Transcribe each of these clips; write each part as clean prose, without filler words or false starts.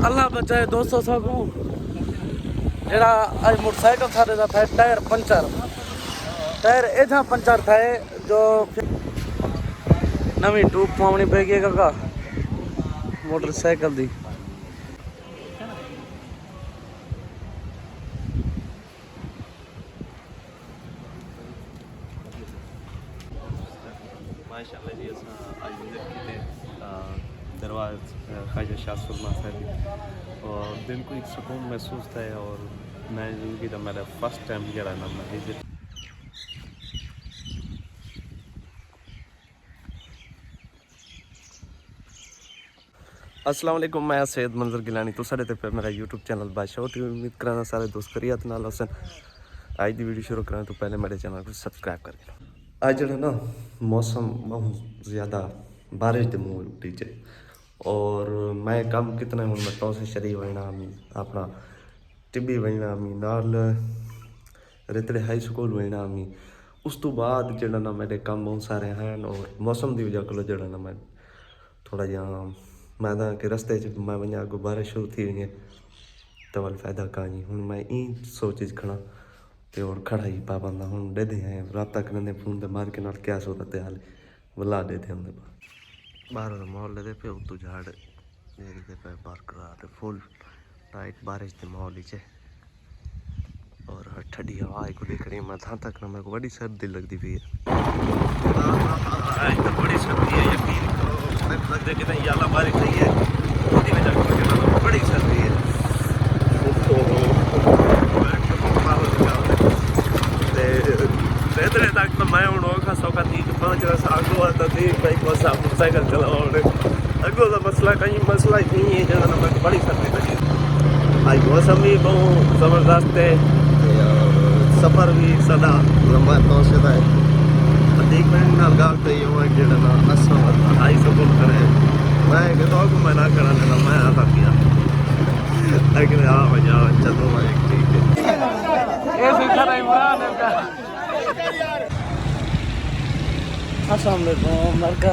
अल्लाह बचाए दोस्तों सबको जरा आज मोटरसाइकिल सारे दा था टायर पंचर टायर इधर पंचर था जो नवी ट्यूब पावनी पै गई काका मोटरसाइकिल दी माशाअल्लाह जी असां आज विजिट कीते दरबार ख्वाजा शाह सुरमा साहिब और दिल को एक सुकून महसूस था और मैं ज़िंदगी का मेरा फर्स्ट टाइम जरा ना मैं विजिट अस्सलाम वालेकुम मैं सैयद मंजर गिलानी तो सारे पे मेरा यूट्यूब चैनल बादशाह की उम्मीद कराना सारे दोस्त करियत नाल हसन आज की वीडियो शुरू करें तो पहले मेरे चैनल को सब्सक्राइब कर लेना। आज जो ना मौसम बहुत ज़्यादा बारिश के मूड टीचे और मैं काम कितना हूँ मैं तो से शरीर वहीना अपना टिब्बी वहीना नाल रेतड़े हाई स्कूल वहीना उस तो बाद जो ना मेरे काम बहुत सारे हैं और मौसम की वजह को जो ना मैं थोड़ा जहा मैं कि रस्ते मैं वह अगो बारिश शुरू थी वही तो वाल फायदा कहीं हूँ मैं ई सोच खड़ा तो और खड़ा ही पाबंद हूँ दे दे आए रबता करें फोन पे मार के नाल क्या सूरत हाल बुला दे थे हमने बाहर माहौल दे पे उतू झाड़ पे बरकरार फुल टाइट बारिश के माहौल चे और ठंडी हवा को देख रही मैं था तक ना मेरे को बड़ी सर्दी लगती पी है बड़ी सर्दी है यकीन लगता है कि याला बारिश नहीं है बड़ी सर्दी है इतने तक तो मैं हूँ औखा सौखा थी 5 रस अगो आता थी भाई को मोटरसाइकिल चलाओ अगो का मसला कहीं मसला ही नहीं है जना मैं बड़ी सर्दी लगी आज मौसम भी बहुत ज़बरदस्त है सफ़र भी सदा लंबा तोशदा है अधिक मिनट नाल गाते ये जड़ा असो आई सफर करे मैं कहता हूँ मैं ना करा लेना मैं आता पिया लेकिन हाँ भैया चलो मैं ठीक है अस्सलाम वालेकुम मरका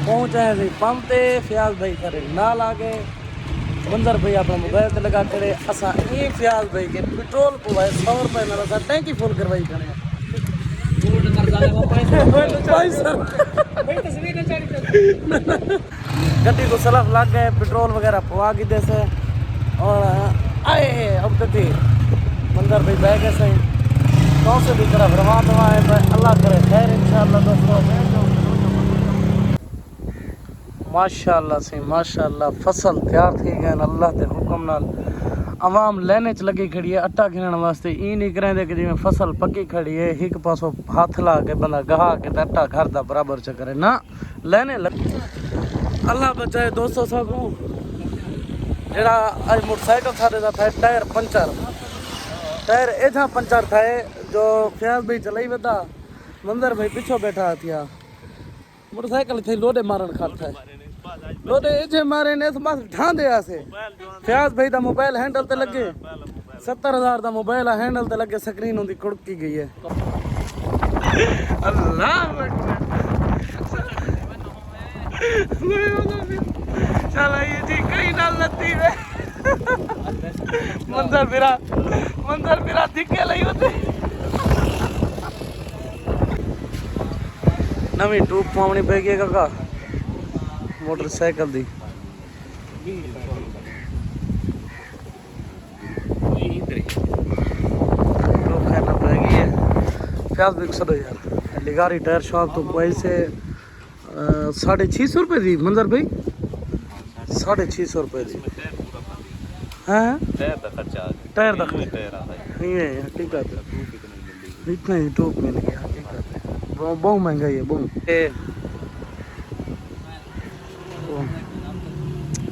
पहुँचा है पंप पे फयाज भाई करे नाल आ गए मंजर भाई अपना मोबाइल पे लगा करे असा ये फयाज भाई के पेट्रोल पवाए 100 रुपये ना असा टैंकी फुल करवाई करे गड्डी को सलफ लग गए पेट्रोल वगैरह पवा की दे से और आए अब तक मंजर भाई बह गए सही कौन से भी तरफ रवा दवा है अल्लाह करे खैर इंशाअल्लाह दोस्तों माशाअल्लाह से माशाअल्लाह फसल तैयार थी गए अल्लाह के हुक्म नाल आवाम लेने च लगी खड़ी है आटा गिनने वास्ते ई नहीं करें कि जिमें फसल पक्की खड़ी है एक पासों हाथ ला के बंदा गहा के आटा घर का बराबर च करे ना लेने लग अल्लाह बचाए दोस्तों सबको जरा आज मोटरसाइकिल सारे दा था टायर पंचर टायर इधर पंचर था जो फयाज भाई चलाई वता मंदर भाई पीछे बैठा थिया मोटरसाइकिल थे लोडे मारन खाता है लोडे इजे मारे ने बस ढांदे आसे फयाज भाई दा मोबाइल हैंडल ते लगे 70,000 दा मोबाइल हैंडल ते लगे स्क्रीन उनकी कुड़की गई है अल्लाह चला ये जी कहीं डाल लती है मंजर मेरा दिखे लई होते नवी ट्यूब पावनी पै गई काका मोटरसाइकिल दी प्याज भी सदो यार लिगारी टायर शॉप तो पैसे 650 रुपये दी मंजर भाई 650 रुपये दी हाँ टायर का हकीकत इतना ही टॉप मिल गया हकीकत बहुत महंगाई है बहुत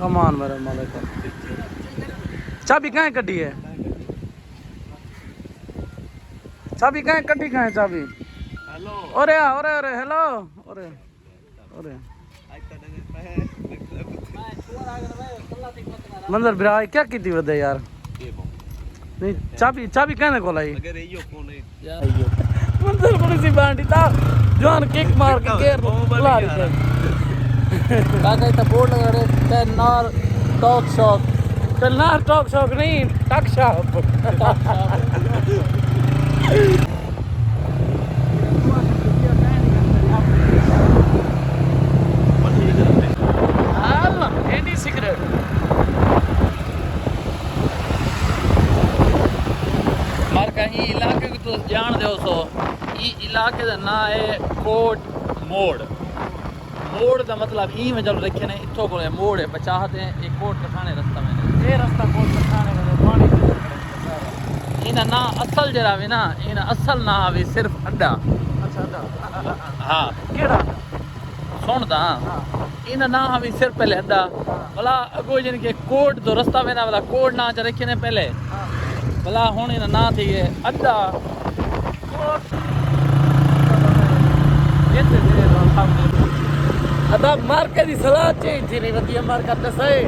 अमान मेरा मालिक चाबी कहाँ कटी है चाबी कहाँ कटी कहाँ है चाबी अरे अरे अरे हेलो अरे अरे मंजर बिरा क्या की थी वदे यार नहीं चाबी चाबी कहने को लाई मंजर थोड़ी सी बांटी था जवान किक मार के केर बुला रही थे काका इतना बोर्ड लगा रहे थे नार टॉक शॉप चलना, टॉक शॉप नहीं टक शॉप। सिगरेट मार कहीं इलाके को तो जान दो सो इलाके का ना है कोट मोड़। मोड़ का मतलब ई में जब रखे ने इतो को मोड़ है बचाते हैं एक कोट कठाने रास्ता में ये रास्ता कोट कठाने में पानी इना ना असल जरा भी ना इना असल ना भी सिर्फ अड्डा। अच्छा अड्डा हाँ केड़ा सुनदा इन ना भी सिर्फ पहले अड्डा भला अगो जिन के कोट तो रास्ता में ना वाला कोट ना च रखे ने पहले भला हुन इन ना थी है अड्डा अदा मार्केट की सलाह चेंज थी नहीं वदिया मार्केट सही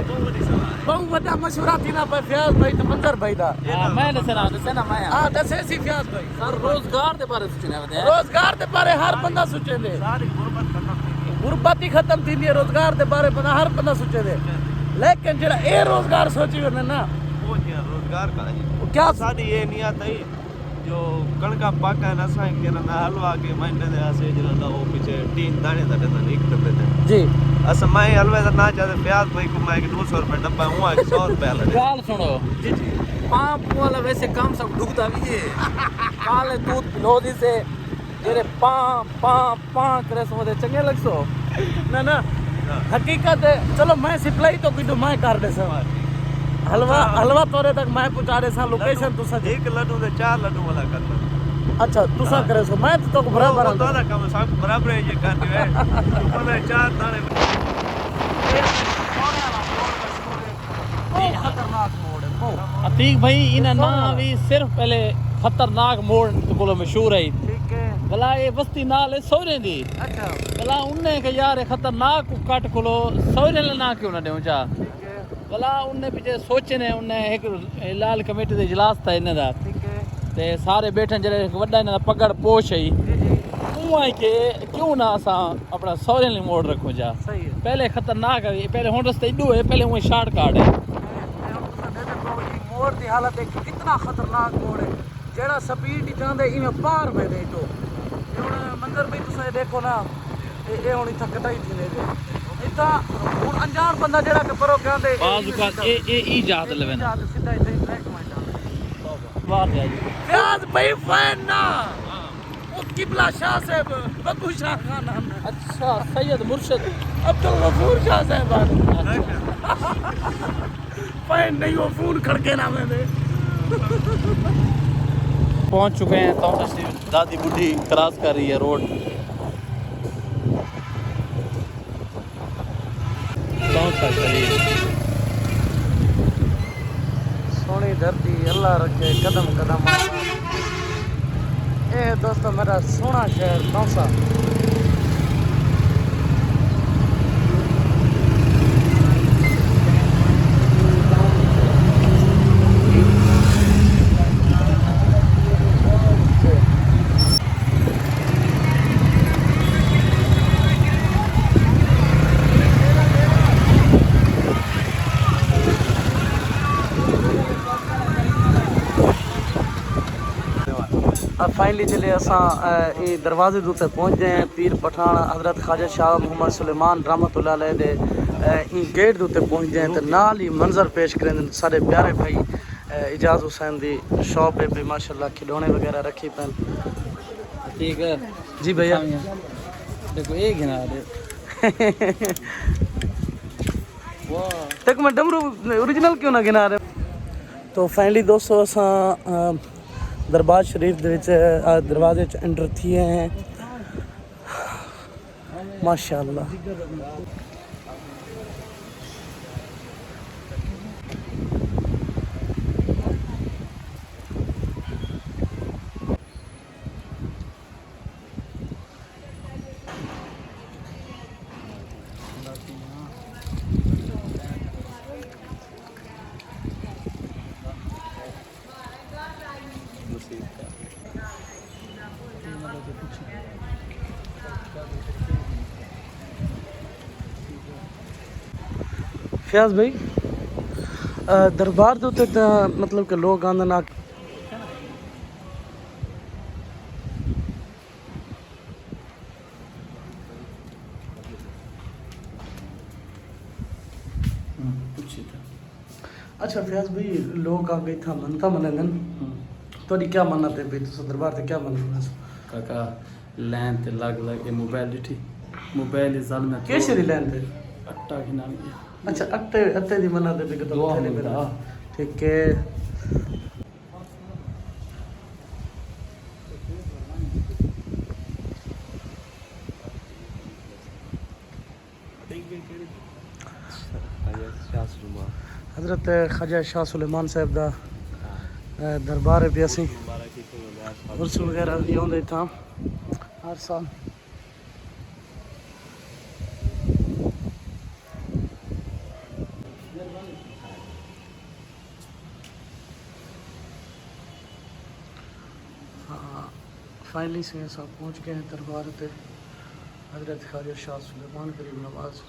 बहुत बड़ा मशवरा थी ना पर फयाज भाई तो मंजर भाई दा मैं दसना मैं हां दसे सी फयाज भाई सर रोजगार दे बारे सोचने वदे रोजगार दे बारे हर बंदा सोचे दे सारी गुरबत ही खत्म थी है रोजगार दे बारे बंदा हर बंदा सोचे दे लेकिन जेड़ा ए रोजगार सोची वने ना वो रोजगार का क्या साडी ये नियत है जो कणका पाका है ना सा के ना हलवा के महीने दे आसे जला वो पीछे 3 दाने दा देता एक डब्बे दे जी अस मैं हलवे दा ना चाहते प्याज भाई को मैं 200 रुपए डब्बा हुआ 100 रुपए लगे गाल सुनो जी जी पाप वाला वैसे काम सब डुगदा भी है काले दूध पिलो दी से जेरे पा पा पा करे सो दे चंगे लगसो ना ना हकीकत है चलो मैं सप्लाई तो की मैं कर दे सवार हलवा हलवा तोरे तक मैं पहुंचा दे सा लोकेशन तुसा एक लड्डू दे 4 लड्डू वाला कर अच्छा तुसा करे सो मैं तो बराबर तो ना काम सब बराबर है ये कर दे ऊपर 4 दाने खतरनाक मोड़ है अतीक भाई इन ना भी सिर्फ पहले खतरनाक मोड़ को मशहूर है ठीक है भला ये बस्ती नाल है सोरे दी अच्छा भला उन्ने के यार खतरनाक को काट कोलो सोरे ना क्यों ना देऊ जा भला उन्ने पीछे सोचने उन्ने एक लाल कमेटी दे इजलास था इन्ने दा ठीक है ते सारे बैठन जरे वड्डा इन्ने दा पगड़ पोश है उहाँ के क्यों ना असा अपना सोरे ने मोड़ रखो जा सही है पहले खतरनाक है पहले हुन रास्ता इडो है पहले वो शॉर्टकट है मोड़ दी हालत है कितना खतरनाक मोड़ है जेड़ा स्पीड चाहते इवें पार में दे तो हुन मंजर भाई तुसा देखो ना ए हुन इथा कटाई थी ने इथा हुन अनजान बंदा जेड़ा के परो कहंदे बाज का ए इजाद लेवे ना सीधा इथे ब्लैक माइंड बात है जी प्याज भाई फैन ना ओ किबला शाह साहब बब्बू शाह खान नाम अच्छा सैयद मुर्शिद अब्दुल गफूर शाह साहब फैन नहीं वो फोन करके ना में पहुंच चुके हैं तो दादी बुढ़ी क्रॉस कर रही है रोड सोनी धरती अल्लाह रखे कदम कदम ए दोस्तों मेरा सोना शहर कौसा फाइनली चले असा ये दरवाजे उत्ते पहुंच गए हैं पीर पठान हजरत ख्वाजा शाह मोहम्मद सुलेमान रहमतुल्लाह अलैह दे गेट उत्ते पहुंच गए तो नाल ही मंजर पेश करें सारे प्यारे भाई इजाज हुसैन दी शॉप है पे माशाल्लाह खिलौने वगैरह रखी पैन ठीक है जी भैया देखो एक गिना दे वाह तक मैं डमरू ओरिजिनल क्यों ना गिना रहे तो फाइनली दोस्तों असा दरबार शरीफ दे विच दरवाजे च एंटर थिए हैं माशाअल्लाह फयाज भाई दरबार दे उत्ते मतलब कि लोग आंदे ना अच्छा फयाज भाई लोग आ गए था मनता मनन थोड़ी क्या मन्नत है भाई तुस दरबार ते क्या मन्नत काका लैन ते लग लग ये मोबाइल डिठी मोबाइल इस जाल में कैसे दी लेंदे अट्टा खिना गया अच्छा अट्टे अट्टे दी मन्नत है कि तो दुआ थैले मंगदा। मेरा ठीक है हजरत ख्वाजा शाह सुलेमान साहब दा दरबार है भी असी उर्स वगैरह भी आउंदे था हर साल हाँ फाइनली सिंह साहब पहुँच गए हैं दरबार पे हजरत ख्वाजा शाह सुलेमान करीम नवाज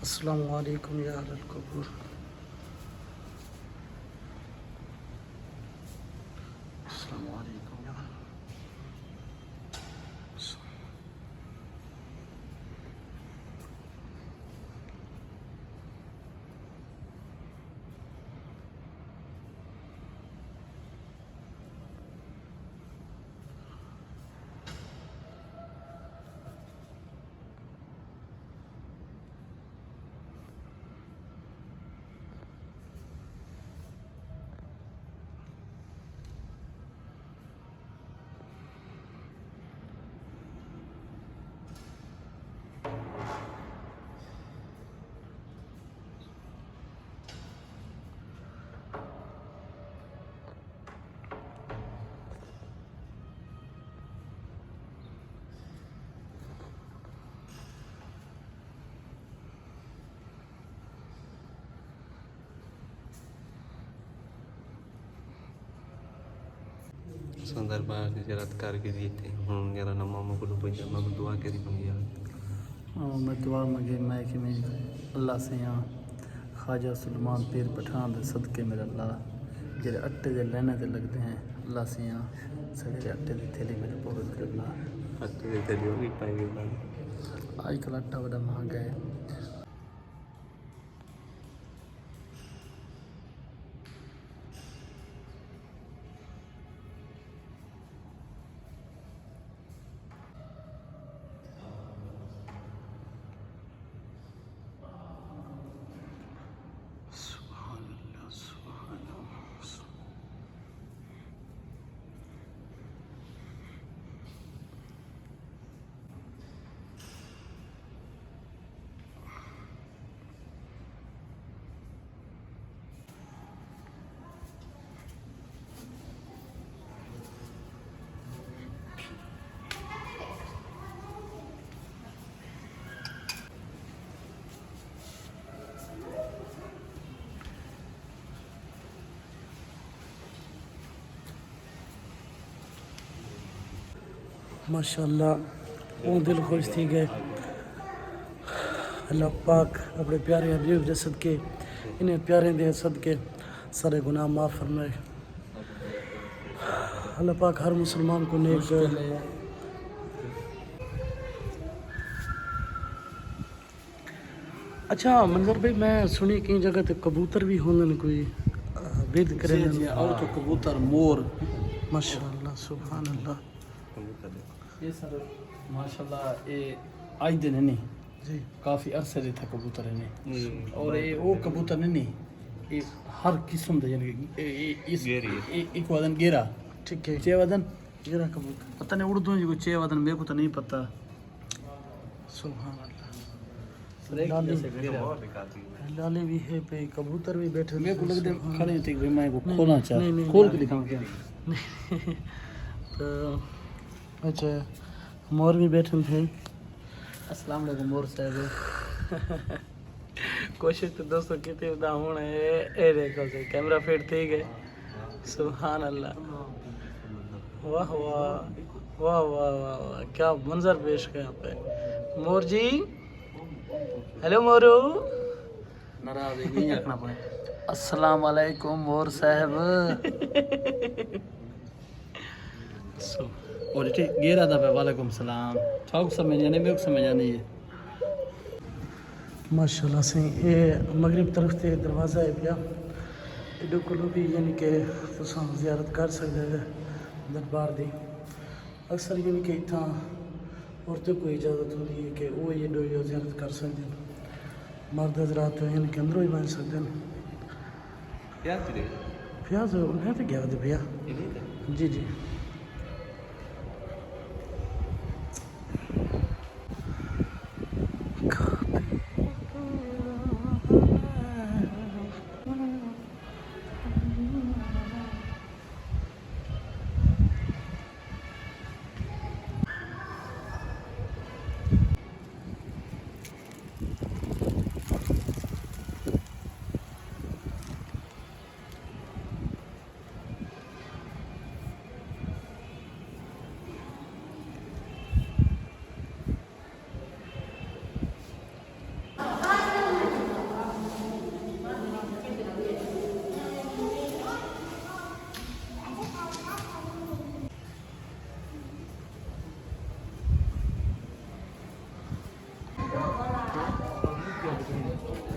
अस्सलामु अलैकुम या अहलल कबूर अस्सलामु अलैकुम या दरबार की जरत करके दी थी हूँ जरा ना मामा को पैसा मैं दुआ करी मंगी यार मैं दुआ मंगे मैं कि मैं अल्लाह से यहाँ ख्वाजा सुलेमान पीर पठान दे सदके मेरे अल्लाह जेरे अट्टे दे लैने ते लगते हैं अल्लाह से यहाँ सड़े अट्टे दे थैले मेरे पूरे मेरे अल्लाह अट्टे दे तेरी होगी पाएंगे आजकल आटा बड़ा महंगा है माशाल्लाह वो दिल खुश थी गए अल्लाह पाक अपने प्यारे हबीब के सदके इन्हें प्यारे दे सदके सारे गुनाह माफ़ फरमाए अल्लाह पाक हर मुसलमान को नेक अच्छा मंजर भाई मैं सुनी कई जगह ते कबूतर भी होंगे कोई बिद करे और तो कबूतर मोर माशाल्लाह सुभान अल्लाह ये सर माशाल्लाह ये आज दिन है नहीं जी काफ़ी अरसे से था कबूतर है नहीं और ये वो कबूतर नहीं ये हर किस्म का यानी इस एक वदन गेरा ठीक है छः वदन गिरा कबूतर पता नहीं उर्दू में छः वदन मेरे को तो नहीं पता सुभान अल्लाह लाली भी है पे कबूतर भी बैठे मेरे को लगता है खड़े थे भाई मैं को नहीं, खोलना नहीं, चाह नहीं, खोल नहीं। के दिखाऊं क्या तो अच्छा मोर भी बैठे थे अस्सलाम वालेकुम मोर साहब कोशिश तो दोस्तों कितनी दा होना है ए देखो से कैमरा फिट थी गए सुभान अल्लाह वाह वाह वाह वाह वाह वाह क्या मंजर पेश है यहाँ पे मोर जी हेलो मोरू नाराज नहीं रखना पड़े। अस्सलाम वालेकुम और साहब और ठीक गेरा दा पे वालेकुम सलाम ठोक समझ जाने में समझ आनी है माशाल्लाह से ये मगरिब तरफ से दरवाज़ा है पिया एडो कोलो भी यानी कि तुसां ज़ियारत कर सकते हो दरबार दी। अक्सर यानी कि इतना औरतों को इजाज़त होती है कि वो ये डो ज़ियारत कर सकते हैं, मर्द हजरात यानी कि अंदरों ही बन सकते हैं। प्याज उन्हें तो गया भैया जी जी।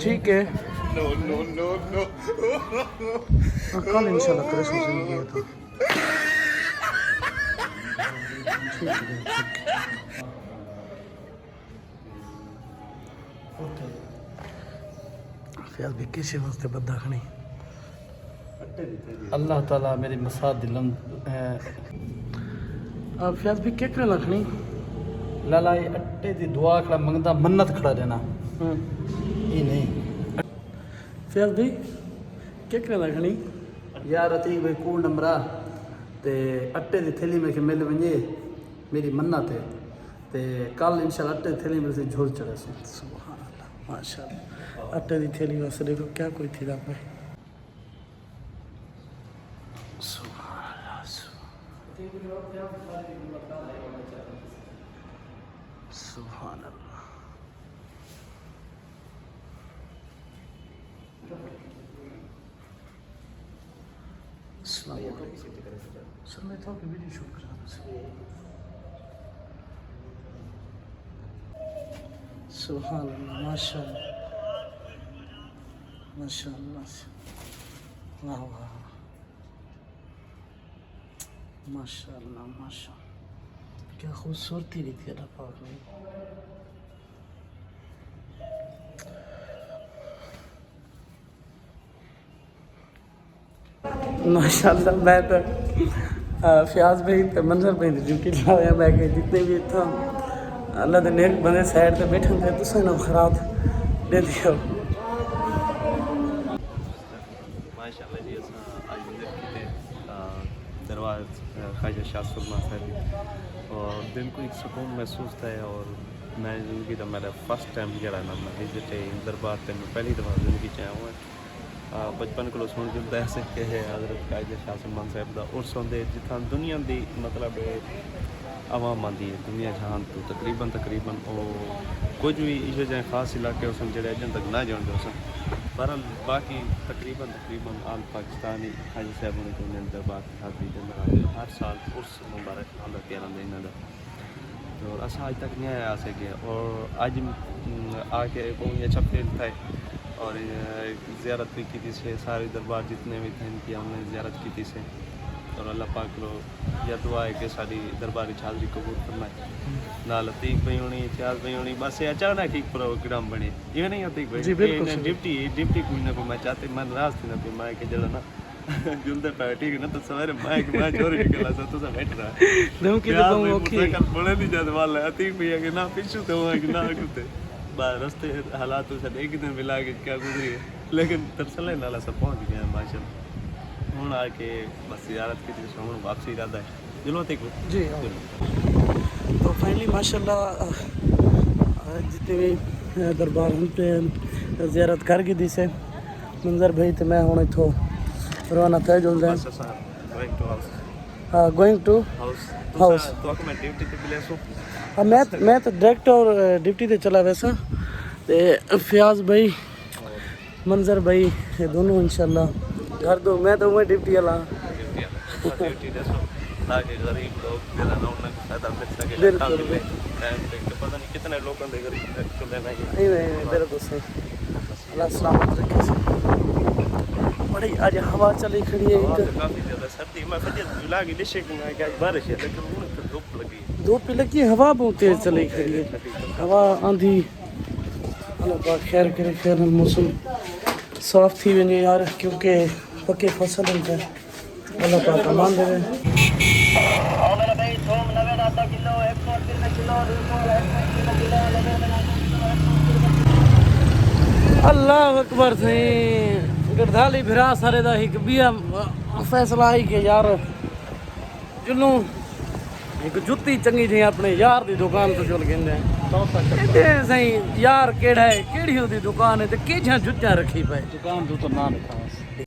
ठीक है नो नो नो नो कल इंशाल्लाह करे सोचेंगे किया था। ठीक है फिर भी किसी वास्ते बद्दा खनी अल्लाह ताला मेरी मसाद दिलम अब फिर भी क्या करना लखनी लाला ये अट्टे दी दुआ खड़ा मंगदा मन्नत खड़ा रहना ये नहीं फिर भी क्या करना लखनी यार अतीक भाई कूड़ नंबरा ते अट्टे दी थैली में मिल वञे मेरी मन्नत है ते कल इंशाल्लाह अट्टे दी थैली में से झोल चढ़े सो सुभान अल्लाह माशाल्लाह अट्टे दी थैली वास्ते देखो क्या कोई थी रब है। सुभान अल्लाह सुभान अल्लाह अस्सलाम वालेकुम सर मैं तो आपकी वीडियो शूट कर रहा था। सुभान अल्लाह माशाल्लाह माशाल्लाह वाह वाह माशाल्लाह माशाल्लाह क्या खूबसूरती दी थी अल्लाह पाक ने। माशाल्लाह मैं तो फ्याज भाई तो मंजर भाई ड्यूटी लाया मैं कि जितने भी इतना अल्लाह दे नेक बंदे साइड ते बैठे थे तुसें ना खराब दे दियो। माशाल्लाह जी असां आज विजिट कीते दरबार ख्वाजा शाह सुरमा साहब और दिल को एक सुकून महसूस था और मैं जिंदगी का मेरा फर्स्ट टाइम जरा ना मैं विजिट है दरबार ते मैं पहली दफ़ा जिंदगी च आया हूँ। बचपन को सुन जुलता ऐसे कि हज़रत ख्वाजा शाह सुरमा साहब का उर्स होंगे जिथा दुनिया की मतलब आवाम आती है दुनिया जहान तो तकरीबन कुछ भी इसे जाए खास इलाके उस जो अजन तक ना जानते उस पर बाकी तकरीबन आल पाकिस्तानी हाजी साहब उन्हें दरबार हाजिरी हर साल उर्स मुबारक आंदा प्यारा इन्हों का और अस आज तक नहीं आया सके और अज आके बहुत अच्छा फील था और ज़ियारत भी की थी से सारे दरबार जितने भी थे इनकी हमने ज़ियारत की थी से और अल्लाह पाक लो यह दुआ है कि साड़ी दरबारी हाज़री कबूल फरमाए ना अतीक भाई होनी इतिहास भाई होनी बस ये अचानक ही प्रोग्राम बने ये नहीं अतीक भाई डिप्टी कोई ना कोई मैं चाहते मैं नाराज थी ना कोई मैं के जला ना जुलते पे ठीक है ना तो सवेरे मैं चोरी निकला सा तो सब बैठ रहा दम की तो ओके कल बोले नहीं जाने वाला अतीक भैया के ना पीछू तो कि ना कुते रास्ते हालात से एक दिन मिला के क्या गुजरी है लेकिन तरसल नाला सब पहुँच गया माशाल्लाह हूँ आके बस ज़ियारत की थी हूँ वापसी इरादा है चलो तक जी तो फाइनली माशाल्लाह जितने भी दरबार पे ज़ियारत कर गई थी से मंजर भाई तो मैं हूँ इतों रवाना थे जुलते हैं गोइंग टू हाउस मैं तो डायरेक्ट और ड्यूटी ते चला वैसा ते फ्याज भाई मंजर भाई ये दोनों इंशाल्लाह घर दो। मैं तो वही डिप्टी वाला ताकि गरीब लोग मेरा ना उन्हें फायदा मिल सके। बिल्कुल टाइम पे पता नहीं कितने लोगों ने गरीब चुले नहीं। नहीं बिल्कुल सही। अल्लाह सलामत रखे। बड़ी आज हवा चली खड़ी है एक। काफी ज्यादा सर्दी में वजह जुला की डिशे की आज बारिश है लेकिन उन्हें तो धूप लगी। धूप लगी हवा बहुत तेज चली खड़ी है। हवा आंधी अल्लाह पाक खैर करे। खैर मौसम साफ थी वञे यार क्योंकि पक्के फसल है। अल्लाह पाक अमान दे। अल्लाह अकबर थे गरदाली फिरा सारे दा एक बिया फैसला आई कि यार जुनू एक जुत्ती चंगी थी अपने यार दी दुकान तो चल गए सही यार केड़ा है केड़ी ओदी दुकान है ते केझा जुत्तियां रखी पे दुकान तो ना लिखा